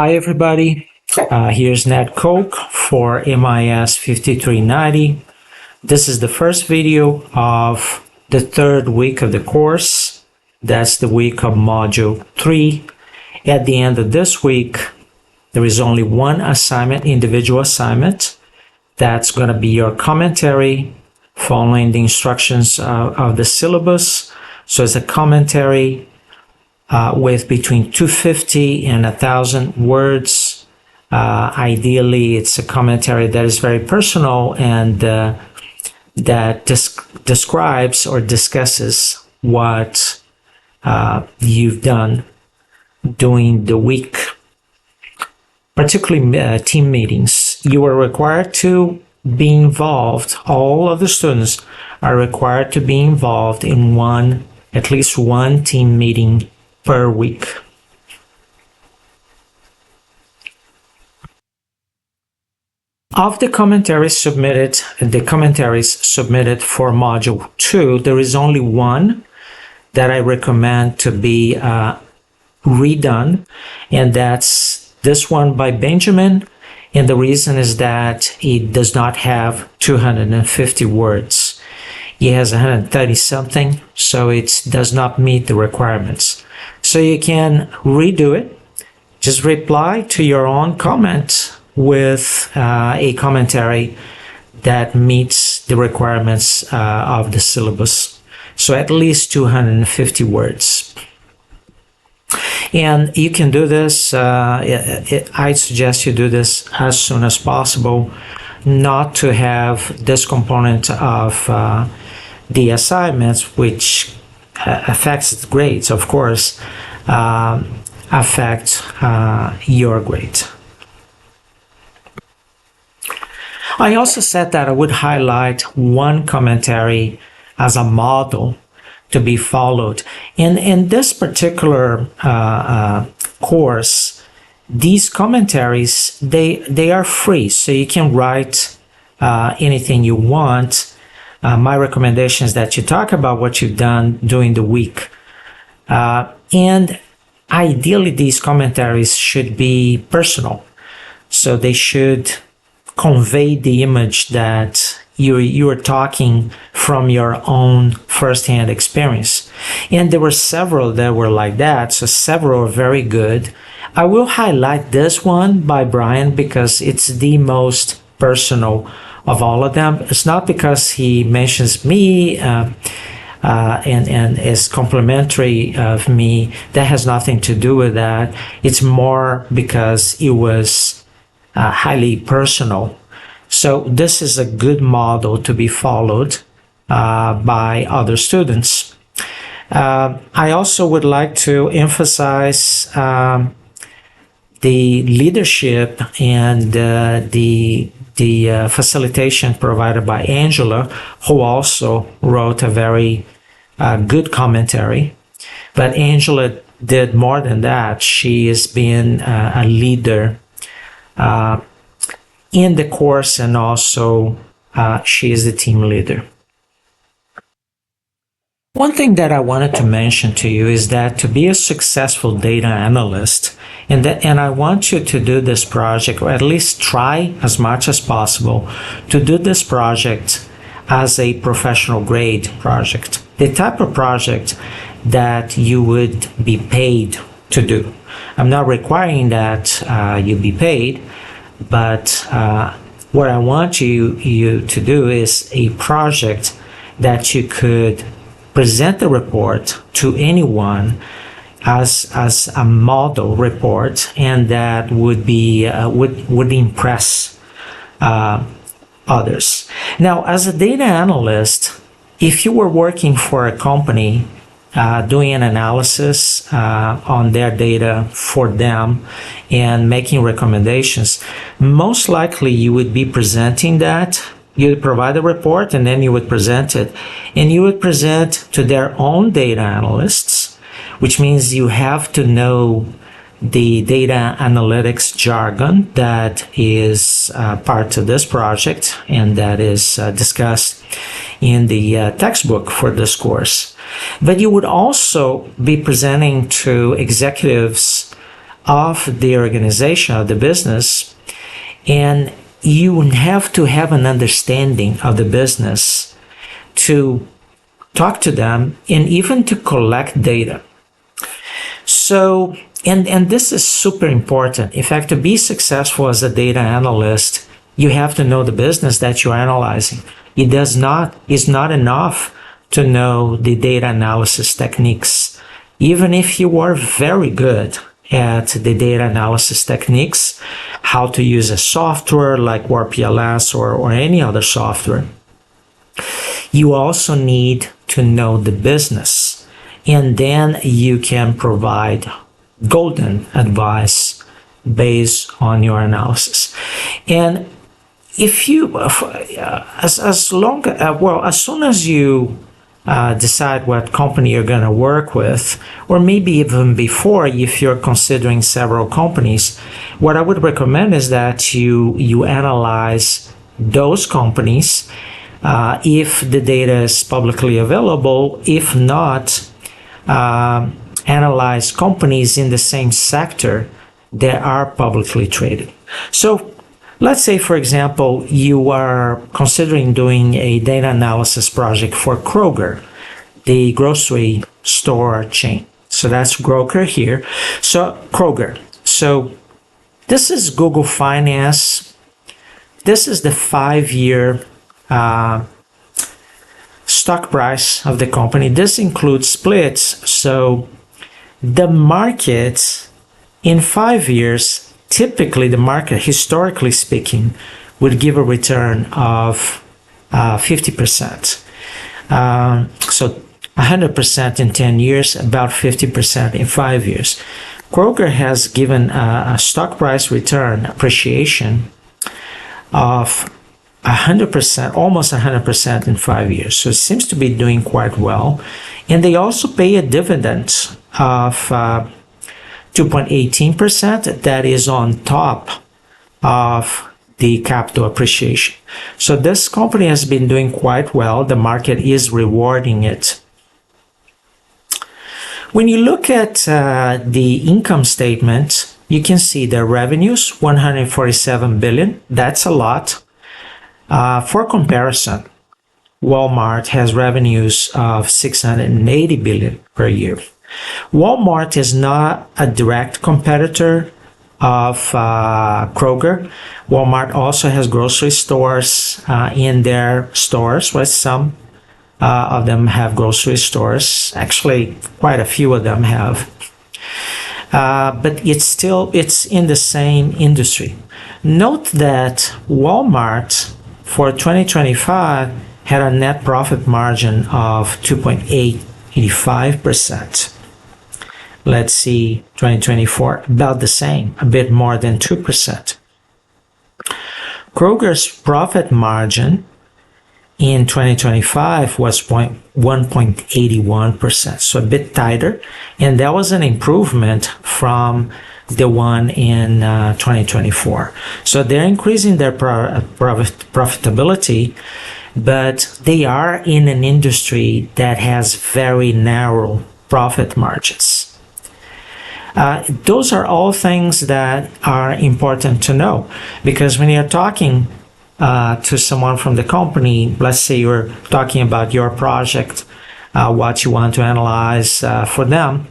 Hi everybody, here's Ned Koch for MIS5390. This is the first video of the third week of the course. That's the week of Module 3. At the end of this week, there is only one assignment, individual assignment. That's going to be your commentary following the instructions of the syllabus. So it's a commentary with between 250 and 1,000 words. Ideally, it's a commentary that is very personal and that describes or discusses what you've done during the week. Particularly team meetings. You are required to be involved. All of the students are required to be involved in at least one team meeting per week. Of the commentaries submitted for Module 2, there is only one that I recommend to be redone, and that's this one by Benjamin. And the reason is that it does not have 250 words. It has 130 something, so it does not meet the requirements. So you can redo it. Just reply to your own comment with a commentary that meets the requirements of the syllabus. So at least 250 words. And you can do this, I suggest you do this as soon as possible, not to have this component of the assignments, which affects the grades, of course, affect your grade. I also said that I would highlight one commentary as a model to be followed. In this particular course, these commentaries, they are free, so you can write anything you want. My recommendation is that you talk about what you've done during the week. And ideally, these commentaries should be personal. So they should convey the image that you are talking from your own first-hand experience. And there were several that were like that, so several are very good. I will highlight this one by Brian because it's the most personal of all of them. It's not because he mentions me and is complimentary of me. That has nothing to do with that. It's more because it was highly personal. So this is a good model to be followed by other students. I also would like to emphasize the leadership and the facilitation provided by Angela, who also wrote a very good commentary. But Angela did more than that. She has been a leader in the course, and also she is the team leader. One thing that I wanted to mention to you is that to be a successful data analyst, and I want you to do this project, or at least try as much as possible to do this project as a professional grade project, the type of project that you would be paid to do. I'm not requiring that you be paid, but what I want you to do is a project that you could present the report to anyone as a model report, and that would be would impress others. Now, as a data analyst, if you were working for a company doing an analysis on their data for them and making recommendations, most likely you would be presenting that. You would provide a report and then you would present it. And you would present to their own data analysts, which means you have to know the data analytics jargon that is part of this project and that is discussed in the textbook for this course. But you would also be presenting to executives of the organization, of the business, and you have to have an understanding of the business to talk to them and even to collect data. So, and this is super important. In fact, to be successful as a data analyst, you have to know the business that you're analyzing. It's not enough to know the data analysis techniques. Even if you are very good at the data analysis techniques, how to use a software like WarPLS or any other software, you also need to know the business. And then you can provide golden advice based on your analysis. And if you, as soon as you decide what company you're going to work with, or maybe even before, if you're considering several companies, what I would recommend is that you analyze those companies if the data is publicly available. If not, analyze companies in the same sector that are publicly traded. So let's say, for example, you are considering doing a data analysis project for Kroger, the grocery store chain. So that's Kroger here. So Kroger. So this is Google Finance. This is the 5-year stock price of the company. This includes splits. So the market in 5 years, typically the market, historically speaking, would give a return of 50%. So 100% in 10 years, about 50% in 5 years. Kroger has given a stock price return appreciation of 100%, almost 100% in 5 years. So it seems to be doing quite well. And they also pay a dividend of 2.18%. That is on top of the capital appreciation. So this company has been doing quite well. The market is rewarding it. When you look at the income statement, you can see the revenues, 147 billion. That's a lot. For comparison, Walmart has revenues of 680 billion per year. Walmart is not a direct competitor of Kroger. Walmart also has grocery stores in their stores, right? Some of them have grocery stores. Actually, quite a few of them have. But it's in the same industry. Note that Walmart for 2025 had a net profit margin of 2.85%. Let's see, 2024, about the same, a bit more than 2%. Kroger's profit margin in 2025 was 1.81%, so a bit tighter, and that was an improvement from the one in 2024. So they're increasing their profitability, but they are in an industry that has very narrow profit margins. Those are all things that are important to know, because when you're talking to someone from the company, let's say you're talking about your project, what you want to analyze for them,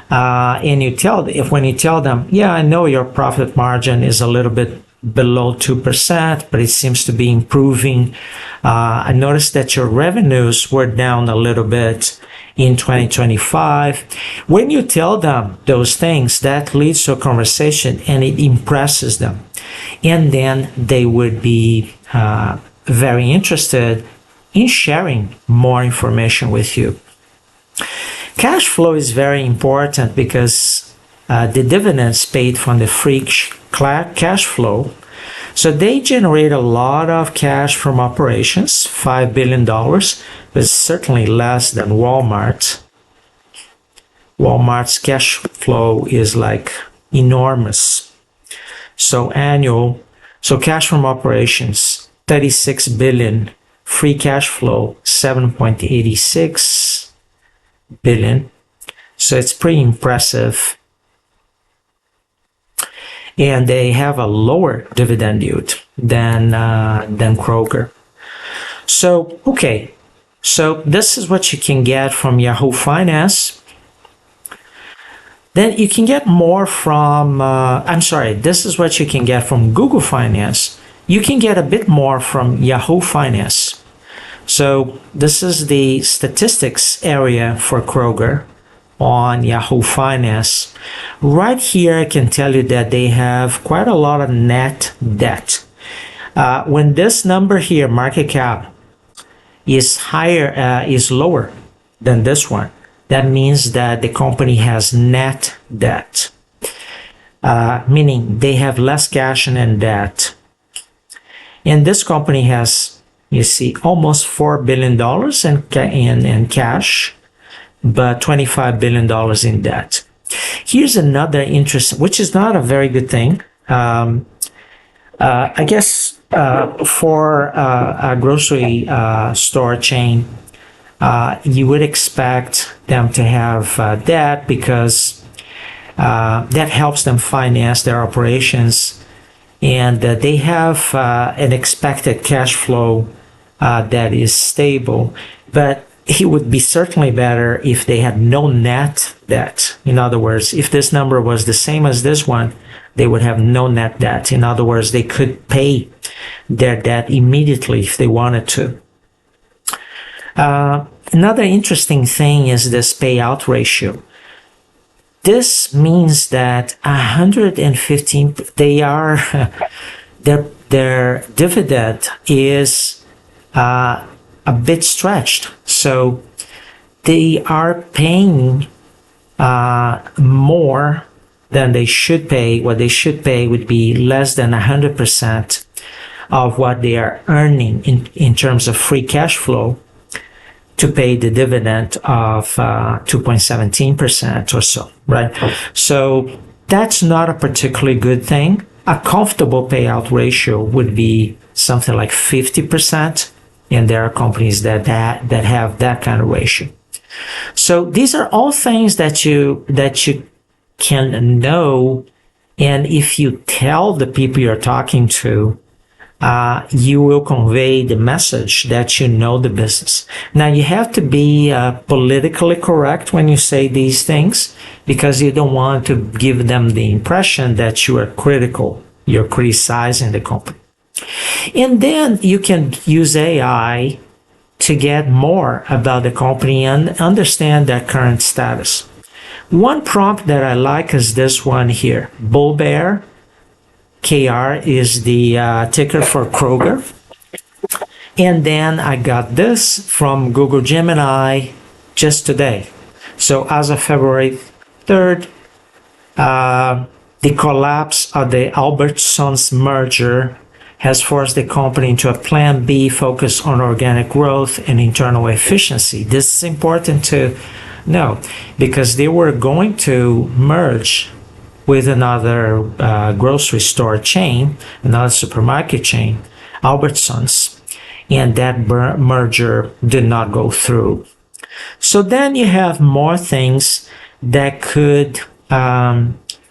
and when you tell them, yeah, I know your profit margin is a little bit below 2%, but it seems to be improving. I noticed that your revenues were down a little bit in 2025. When you tell them those things, that leads to a conversation and it impresses them. And then they would be very interested in sharing more information with you. Cash flow is very important because the dividends paid from the free cash flow. So they generate a lot of cash from operations, $5 billion, but certainly less than Walmart. Walmart's cash flow is like enormous. So cash from operations, 36 billion, free cash flow, 7.86 billion. So it's pretty impressive. and they have a lower dividend yield than Kroger. So, okay, so this is what you can get from Yahoo Finance. Then you can get more from, this is what you can get from Google Finance. You can get a bit more from Yahoo Finance. So this is the statistics area for Kroger on Yahoo Finance. Right here, I can tell you that they have quite a lot of net debt. When this number here, market cap, is lower than this one, that means that the company has net debt, meaning they have less cash and debt. And this company has, you see, almost $4 billion in cash, but $25 billion in debt. Here's another interesting, which is not a very good thing. I guess for a grocery store chain, you would expect them to have debt because that helps them finance their operations, and they have an expected cash flow that is stable. But it would be certainly better if they had no net debt. In other words, if this number was the same as this one, they would have no net debt. In other words, they could pay their debt immediately if they wanted to. Another interesting thing is this payout ratio. This means that 115, their dividend is a bit stretched. So they are paying more than they should pay. What they should pay would be less than 100% of what they are earning in terms of free cash flow to pay the dividend of 2.17% or so, right? So that's not a particularly good thing. A comfortable payout ratio would be something like 50%, and there are companies that have that kind of ratio. So these are all things that you can know, and if you tell the people you're talking to, you will convey the message that you know the business. Now, you have to be politically correct when you say these things, because you don't want to give them the impression that you are critical, you're criticizing the company. And then you can use AI to get more about the company and understand their current status. One prompt that I like is this one here, Bull Bear. KR is the ticker for Kroger. And then I got this from Google Gemini just today. So as of February 3rd, the collapse of the Albertsons merger has forced the company into a plan B focused on organic growth and internal efficiency. This is important to know because they were going to merge with another grocery store chain, another supermarket chain, Albertsons, and that merger did not go through. So then you have more things that could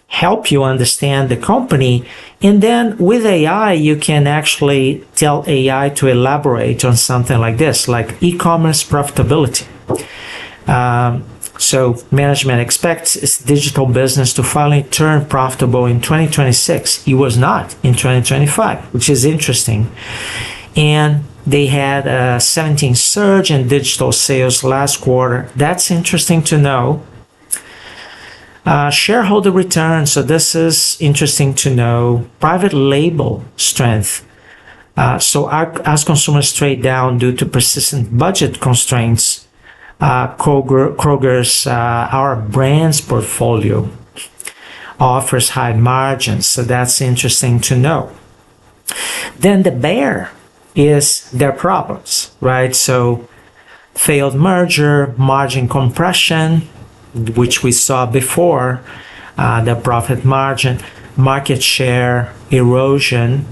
help you understand the company, and then with AI, you can actually tell AI to elaborate on something like this, like e-commerce profitability. So management expects its digital business to finally turn profitable in 2026. It was not in 2025, which is interesting. And they had a 17% surge in digital sales last quarter. That's interesting to know. Shareholder return. So this is interesting to know. Private label strength. So as consumers trade down due to persistent budget constraints, Kroger's Our Brands portfolio offers high margins, so that's interesting to know. Then the bear is their problems, right? So failed merger, margin compression, which we saw before, the profit margin, market share erosion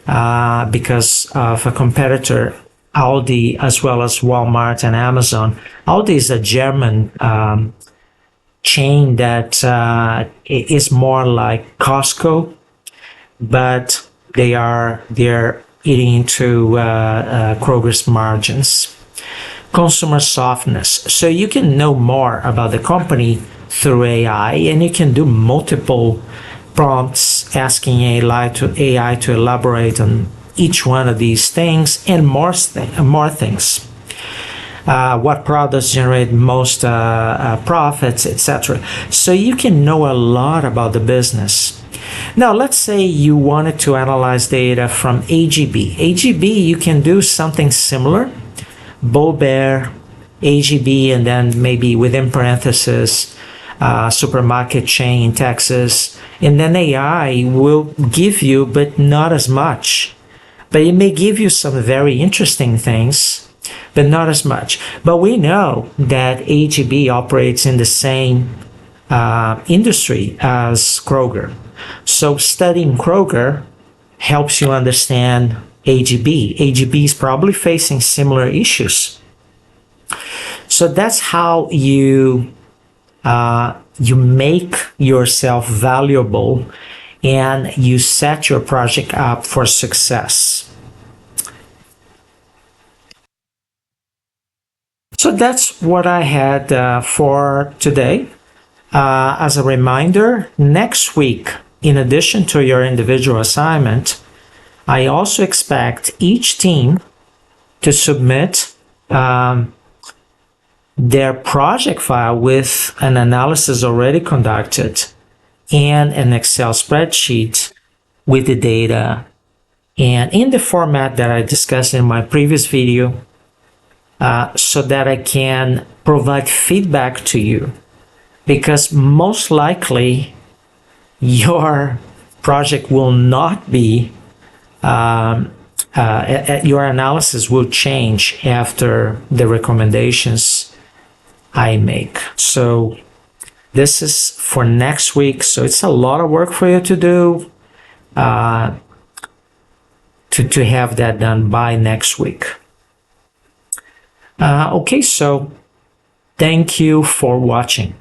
because of a competitor, Aldi, as well as Walmart and Amazon. Aldi is a German chain that is more like Costco but they're eating into Kroger's margins. Consumer softness. So you can know more about the company through AI, and you can do multiple prompts asking AI to elaborate on each one of these things and more things. What products generate most profits, etc. So you can know a lot about the business. Now, let's say you wanted to analyze data from AGB. AGB, you can do something similar. Bull Bear, AGB, and then maybe within parentheses, supermarket chain in Texas. And then AI will give you, but not as much. But it may give you some very interesting things, but not as much. But we know that AGB operates in the same industry as Kroger. So studying Kroger helps you understand AGB. AGB is probably facing similar issues. So that's how you make yourself valuable and you set your project up for success. So that's what I had for today. As a reminder, next week, in addition to your individual assignment, I also expect each team to submit their project file with an analysis already conducted and an Excel spreadsheet with the data and in the format that I discussed in my previous video, so that I can provide feedback to you, because most likely your project will not be your analysis will change after the recommendations I make. So this is for next week. So it's a lot of work for you to do to have that done by next week. Okay, so thank you for watching.